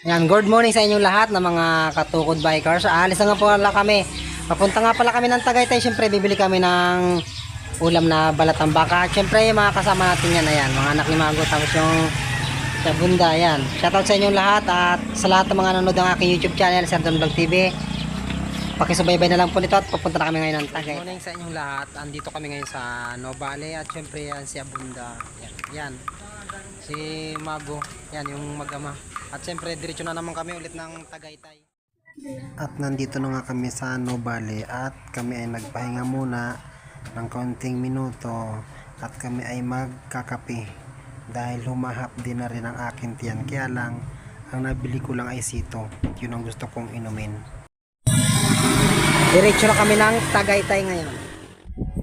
Yan, good morning sa inyong lahat na mga katukod bikers. Aalis na nga po pala kami. Papunta nga pala kami ng Tagaytay. Siyempre, bibili kami ng ulam na balatang baka. Siyempre, yung mga kasama natin yan, ayan, mga anak ni Mago. Tapos yung sa bunda, ayan. Shoutout sa inyong lahat at sa lahat ng mga nanonood ng aking YouTube channel, Sir Don Vlog TV. Pakisubaybay na lang po nito at papunta na kami ngayon ng Tagaytay. Good morning sa inyong lahat. Andito kami ngayon sa Novale at siyempre yan si Abunda. Yan, yan. Si Mago. Yan, yung mag-ama. At siyempre, diretso na naman kami ulit ng Tagaytay. At nandito na nga kami sa Novale at kami ay nagpahinga muna ng kaunting minuto at kami ay magkakape dahil humahap din na rin ang akin tiyan. Kaya lang, ang nabili ko lang ay sito. Yun ang gusto kong inumin. Diretso na kami ng Tagaytay ngayon.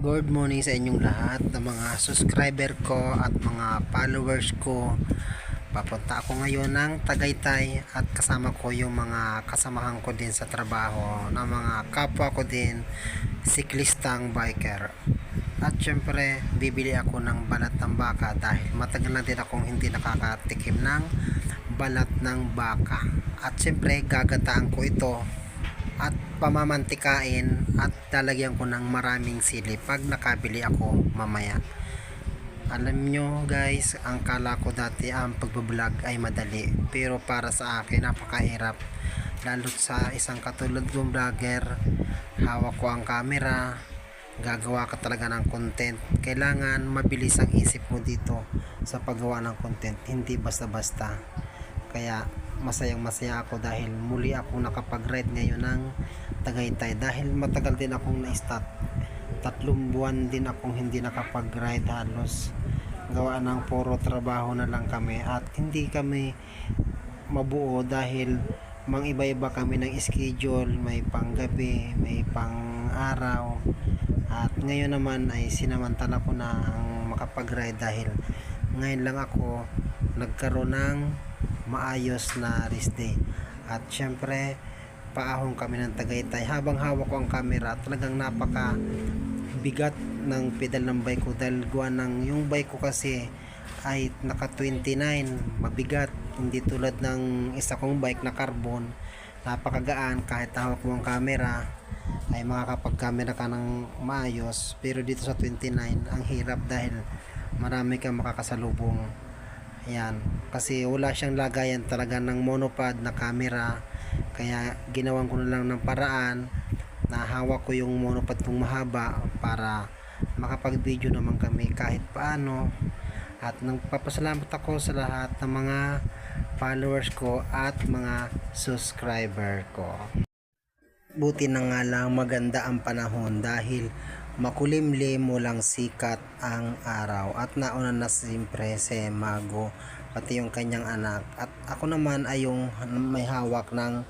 Good morning sa inyong lahat ng mga subscriber ko at mga followers ko. Papunta ako ngayon ng Tagaytay at kasama ko yung mga kasamahan ko din sa trabaho na mga kapwa ko din, siklistang biker. At syempre, bibili ako ng balat ng baka dahil matagal na din akong hindi nakakatikim ng balat ng baka. At syempre, gagataan ko ito at pamamantikain at lalagyan ko ng maraming sili pag nakabili ako mamaya. Alam nyo guys, ang kala ko dati ang pagbablog ay madali, pero para sa akin napakahirap, lalo sa isang katulad kong vlogger. Hawak ko ang camera, gagawa ka talaga ng content, kailangan mabilis ang isip mo dito sa paggawa ng content, hindi basta basta. Kaya masayang masaya ako dahil muli ako nakapag-ride ngayon ng Tagaytay dahil matagal din akong na-stop. 3 buwan din akong hindi nakapag-ride halos, gawa ng puro trabaho na lang kami at hindi kami mabuo dahil mang iba-iba kami ng schedule, may pang gabi, may pang araw. At ngayon naman ay sinamantala ko na ang makapag-ride dahil ngayon lang ako nagkaroon ng maayos na rest day. At syempre, paahon kami ng Tagaytay. Habang hawak ko ang camera, talagang napaka bigat ng pedal ng bike ko dahil gawa ng yung bike ko kasi ay naka 29, mabigat, hindi tulad ng isa kong bike na carbon, napakagaan. Kahit hawak mo ang camera ay makakapag-camera ka ng maayos, pero dito sa 29 ang hirap dahil marami kang makakasalubong. Ayan, kasi wala siyang lagayan talaga ng monopod na camera, kaya ginawan ko na lang ng paraan na hawak ko yung monopod kong mahaba para makapag video naman kami kahit paano. At nagpapasalamat ako sa lahat ng mga followers ko at mga subscriber ko. Buti na nga lang maganda ang panahon dahil makulimlim, walang sikat ang araw at nauna na siyempre si Mago pati yung kanyang anak, at ako naman ay yung may hawak ng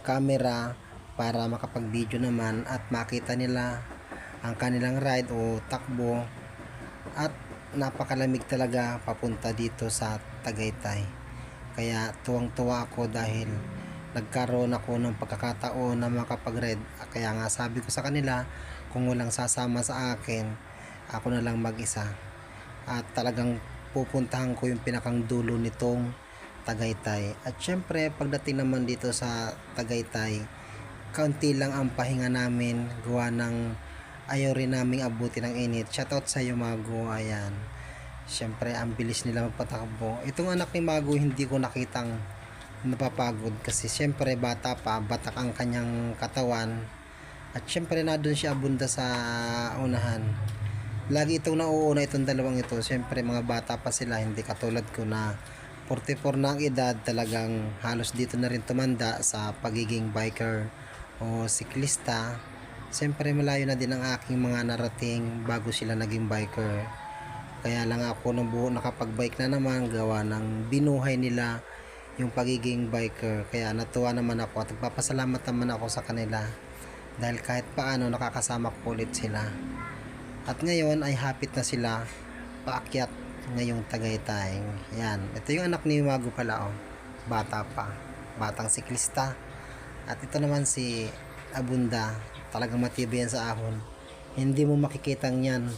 camera para makapag-video naman at makita nila ang kanilang ride o takbo. At napakalamig talaga papunta dito sa Tagaytay, kaya tuwang-tuwa ako dahil nagkaroon ako ng pagkakataon na makapag-ride. Kaya nga sabi ko sa kanila, kung walang sasama sa akin, ako na lang mag-isa. At talagang pupuntahan ko yung pinakang dulo nitong Tagaytay. At syempre, pagdating naman dito sa Tagaytay, kaunti lang ang pahinga namin, gawa ng ayaw rin naming abutin ng init. Shoutout sa iyo Mago, ayan. Syempre, ang bilis nila magpatakbo. Itong anak ni Mago, hindi ko nakitang napapagod kasi syempre bata pa, batak ang kanyang katawan. At syempre na doon siya Abunda sa unahan. Lagi itong nauuna itong dalawang ito. Syempre mga bata pa sila, hindi katulad ko na 44 na ang edad, talagang halos dito na rin tumanda sa pagiging biker o siklista. Syempre malayo na din ang aking mga narating bago sila naging biker. Kaya lang ako nakapag-bike na naman, gawa ng binuhay nila yung pagiging biker. Kaya natuwa naman ako at nagpapasalamat naman ako sa kanila dahil kahit paano nakakasama ko ulit sila. At ngayon ay hapit na sila paakyat ngayong Tagaytay. Yan, ito yung anak ni Mago pala, oh. Bata pa, batang siklista. At ito naman si Abunda, talagang matibay yan sa ahon, hindi mo makikitang yan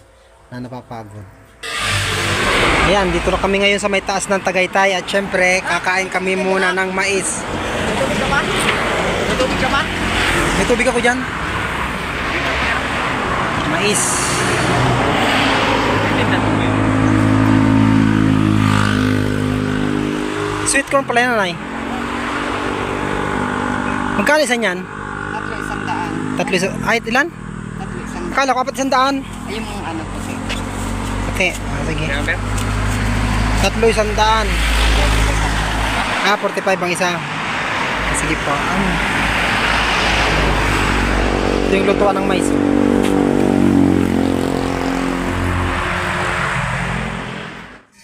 na napapagod. Ayan, dito na kami ngayon sa may taas ng Tagaytay at syempre, kakain kami muna ng mais. May tubig ka ba? May tubig ka ba? May tubig ako dyan. Mais. Sweet corn pala yan, nanay. Magkano isa niyan? Tatlo isang daan. Tatlo isa. Ay, ilan? Tatlo isang daan. Akala ko 400. Ay, yung ano po siya. Okay, sige. Tatlo 100. 45 ang isa. Sige po. Ito yung lutuan ng mais.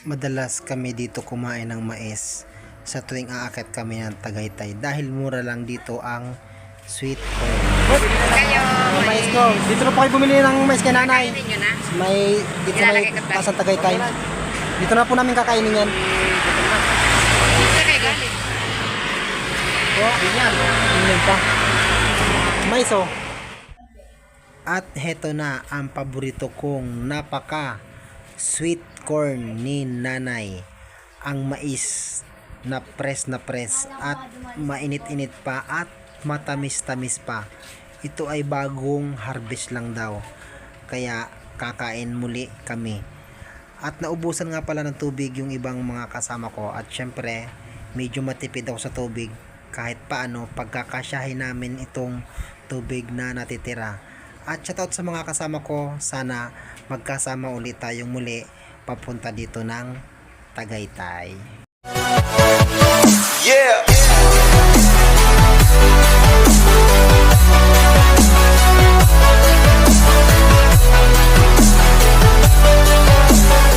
Madalas kami dito kumain ng mais sa tuwing aakyat kami ng Tagaytay dahil mura lang dito ang sweet corn. Kayo. Mais ko. Dito na po kayo bumili ng mais kay nanay. Kainin nyo na. May dito sa may Ilalagay ka ba? taas ng Tagaytay. Dito na po namin kakainin yan. Sa kayo galing. Yan pa. Mais oh. At heto na ang paborito kong napaka sweet corn ni nanay. Ang mais na press at mainit-init pa at matamis-tamis pa. Ito ay bagong harvest lang daw. Kaya kakain muli kami. At naubusan nga pala ng tubig yung ibang mga kasama ko. At syempre, medyo matipid ako sa tubig. Kahit paano, pagkakasyahin namin itong tubig na natitira. At shoutout sa mga kasama ko. Sana magkasama ulit tayong muli papunta dito ng Tagaytay. Yeah.